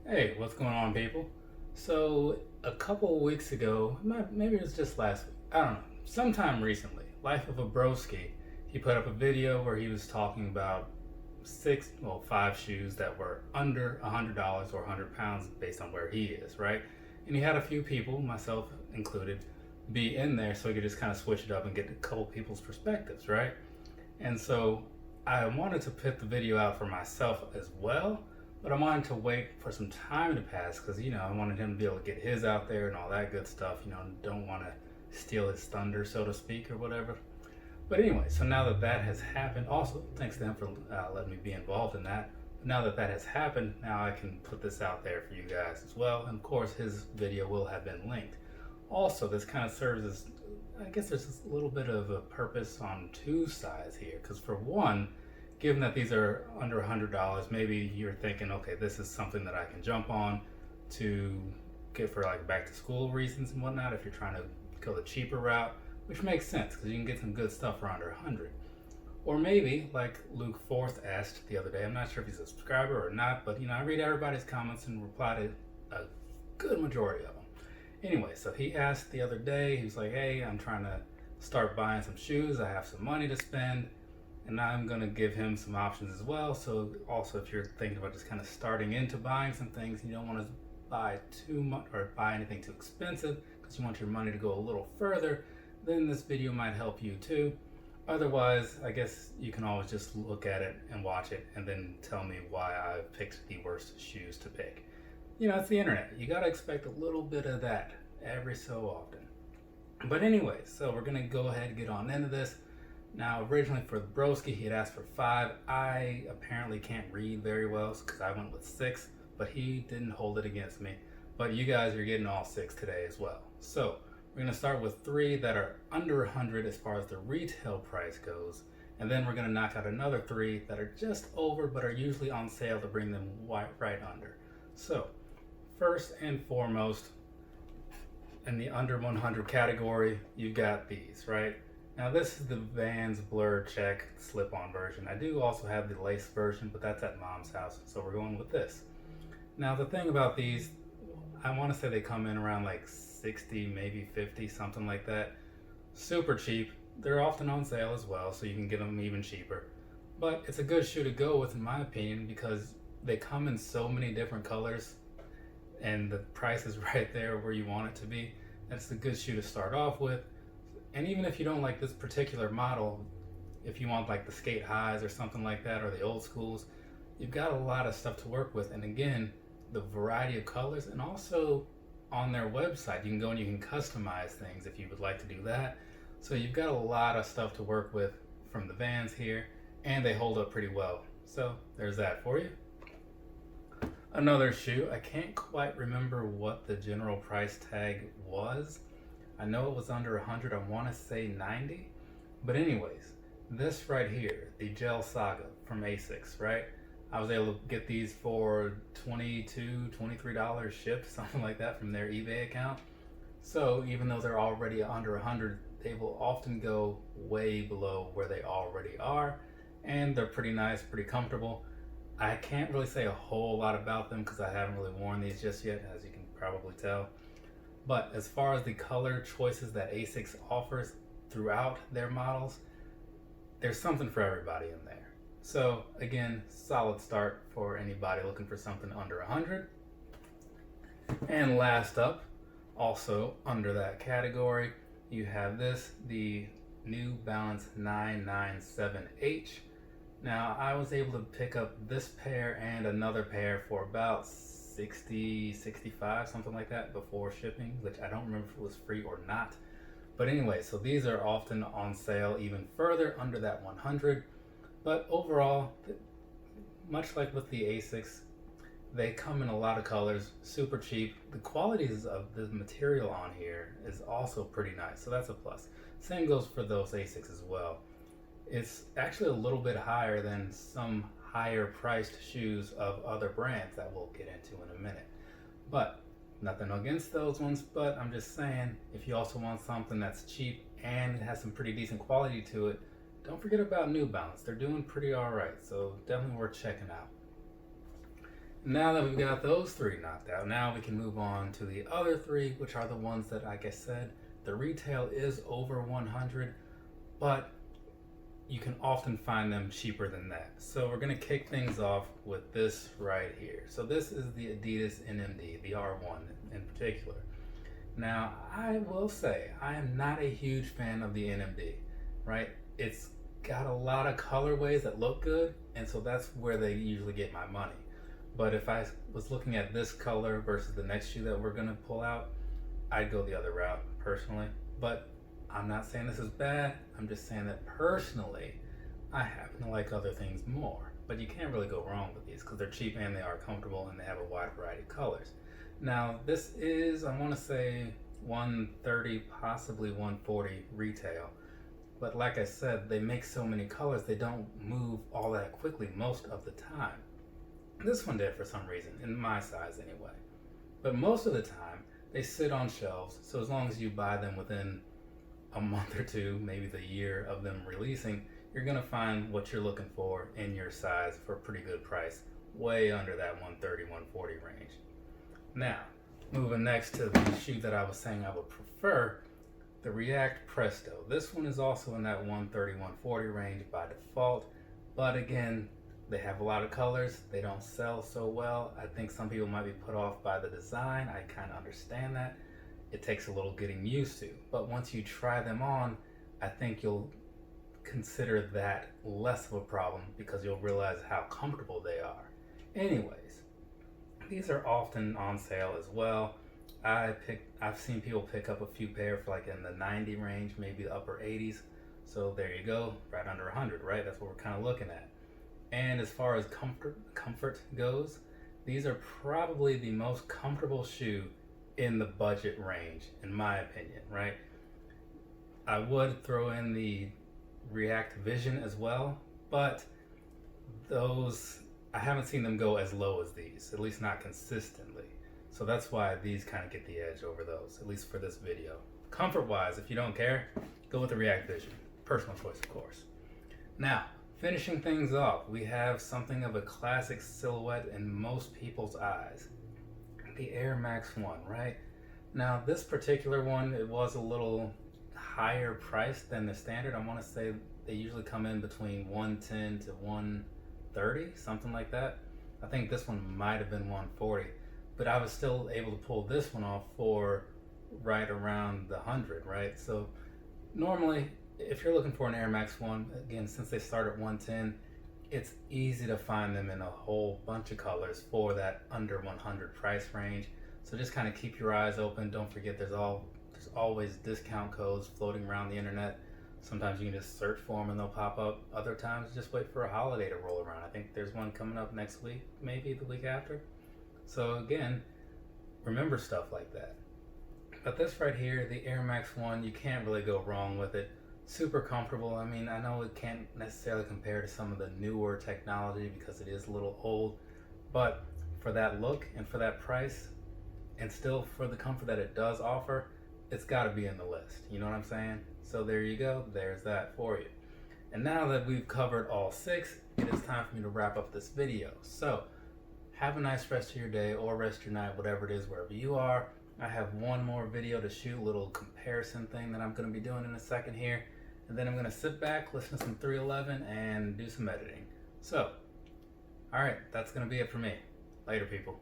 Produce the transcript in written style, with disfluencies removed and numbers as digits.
Hey, what's going on, people? So, a couple of weeks ago, maybe it was just last week, I don't know, sometime recently, Life of a Broski, he put up a video where he was talking about five shoes that were under $100 or 100 pounds based on where he is, right? And he had a few people, myself included, be in there so he could just kind of switch it up and get a couple people's perspectives, right? And so I wanted to put the video out for myself as well, but I wanted to wait for some time to pass because, I wanted him to be able to get his out there and all that good stuff. Don't want to steal his thunder, so to speak, or whatever. But anyway, so now that that has happened, also thanks to him for letting me be involved in that. But now that that has happened, now I can put this out there for you guys as well. And of course, his video will have been linked. Also, this kind of serves as, I guess there's a little bit of a purpose on two sides here. Because for one, given that these are under $100, maybe you're thinking, okay, this is something that I can jump on to get for like back to school reasons and whatnot if you're trying to go the cheaper route, which makes sense because you can get some good stuff for under 100. Or maybe, like Luke Forth asked the other day, I'm not sure if he's a subscriber or not, but I read everybody's comments and reply to a good majority of them. Anyway, so he asked the other day, he was like, hey, I'm trying to start buying some shoes, I have some money to spend, and I'm going to give him some options as well. So also, if you're thinking about just kind of starting into buying some things, you don't want to buy too much or buy anything too expensive because you want your money to go a little further, then this video might help you too. Otherwise, I guess you can always just look at it and watch it and then tell me why I picked the worst shoes to pick. It's the internet. You got to expect a little bit of that every so often. But anyway, so we're going to go ahead and get on into this. Now, originally for the broski, he had asked for 5. I apparently can't read very well because I went with 6, but he didn't hold it against me. But you guys are getting all 6 today as well. So we're going to start with 3 that are under 100 as far as the retail price goes. And then we're going to knock out another 3 that are just over but are usually on sale to bring them right under. So first and foremost, in the under 100 category, you've got these, right? Now this is the Vans Blur Check slip-on version. I do also have the lace version, but that's at mom's house, so we're going with this. Now the thing about these, I want to say they come in around like 60, maybe 50, something like that. Super cheap. They're often on sale as well, so you can get them even cheaper. But it's a good shoe to go with, in my opinion, because they come in so many different colors and the price is right there where you want it to be. That's a good shoe to start off with. And even if you don't like this particular model, if you want like the skate highs or something like that, or the old schools, you've got a lot of stuff to work with. And again, the variety of colors, and also on their website, you can go and you can customize things if you would like to do that. So you've got a lot of stuff to work with from the Vans here, and they hold up pretty well. So there's that for you. Another shoe, I can't quite remember what the general price tag was. I know it was under 100, I want to say 90. But anyways, this right here, the Gel Saga from Asics, right? I was able to get these for $22, $23 shipped, something like that, from their eBay account. So even though they're already under 100, they will often go way below where they already are. And they're pretty nice, pretty comfortable. I can't really say a whole lot about them because I haven't really worn these just yet, as you can probably tell. But as far as the color choices that Asics offers throughout their models, there's something for everybody in there. So again, solid start for anybody looking for something under 100. And last up, also under that category, you have this, the New Balance 997H. Now, I was able to pick up this pair and another pair for about 60, 65, something like that before shipping, which I don't remember if it was free or not. But anyway, so these are often on sale even further under that 100. But overall, much like with the Asics, they come in a lot of colors, super cheap. The qualities of the material on here is also pretty nice, so that's a plus. Same goes for those Asics as well. It's actually a little bit higher than some higher priced shoes of other brands that we'll get into in a minute. But nothing against those ones, but I'm just saying, if you also want something that's cheap and it has some pretty decent quality to it, don't forget about New Balance. They're doing pretty alright, so definitely worth checking out. Now that we've got those three knocked out, now we can move on to the other three, which are the ones that, like I said, the retail is over 100, but you can often find them cheaper than that. So we're going to kick things off with this right here. So this is the Adidas NMD, the R1 in particular. Now, I will say, I am not a huge fan of the NMD, right? It's got a lot of colorways that look good, and so that's where they usually get my money. But if I was looking at this color versus the next shoe that we're gonna pull out, I'd go the other route personally. But I'm not saying this is bad, I'm just saying that personally, I happen to like other things more. But you can't really go wrong with these because they're cheap and they are comfortable and they have a wide variety of colors. Now this is, I wanna say 130, possibly 140 retail. But like I said, they make so many colors, they don't move all that quickly most of the time. This one did for some reason, in my size anyway. But most of the time, they sit on shelves, so as long as you buy them within a month or two, maybe the year of them releasing, you're gonna find what you're looking for in your size for a pretty good price, way under that 130, 140 range. Now, moving next to the shoe that I was saying I would prefer, the React Presto. This one is also in that 130, 140 range by default, but again, they have a lot of colors. They don't sell so well. I think some people might be put off by the design. I kind of understand that. It takes a little getting used to, but once you try them on, I think you'll consider that less of a problem because you'll realize how comfortable they are. Anyways, these are often on sale as well. I've seen people pick up a few pair for like in the 90 range, maybe the upper 80s. So there you go, right under 100, right? That's what we're kind of looking at. And as far as comfort goes, these are probably the most comfortable shoe in the budget range, in my opinion, right? I would throw in the React Vision as well, but those, I haven't seen them go as low as these, at least not consistently. So that's why these kind of get the edge over those, at least for this video. Comfort-wise, if you don't care, go with the React Vision. Personal choice, of course. Now, finishing things off, we have something of a classic silhouette in most people's eyes. The Air Max 1, right? Now, this particular one, it was a little higher priced than the standard. I want to say they usually come in between 110 to 130, something like that. I think this one might have been 140, but I was still able to pull this one off for right around the 100, right? So normally, if you're looking for an Air Max 1, again, since they start at 110, it's easy to find them in a whole bunch of colors for that under 100 price range. So just kind of keep your eyes open. Don't forget there's always discount codes floating around the internet. Sometimes you can just search for them and they'll pop up. Other times just wait for a holiday to roll around. I think there's one coming up next week, maybe the week after. So again, remember stuff like that. But this right here, the Air Max 1, you can't really go wrong with it. Super comfortable. I mean, I know it can't necessarily compare to some of the newer technology because it is a little old, but for that look and for that price, and still for the comfort that it does offer, it's got to be in the list. You know what I'm saying? So there you go. There's that for you. And now that we've covered all 6, it is time for me to wrap up this video. So have a nice rest of your day or rest of your night, whatever it is, wherever you are. I have one more video to shoot, a little comparison thing that I'm going to be doing in a second here. And then I'm going to sit back, listen to some 311, and do some editing. So, alright, that's going to be it for me. Later, people.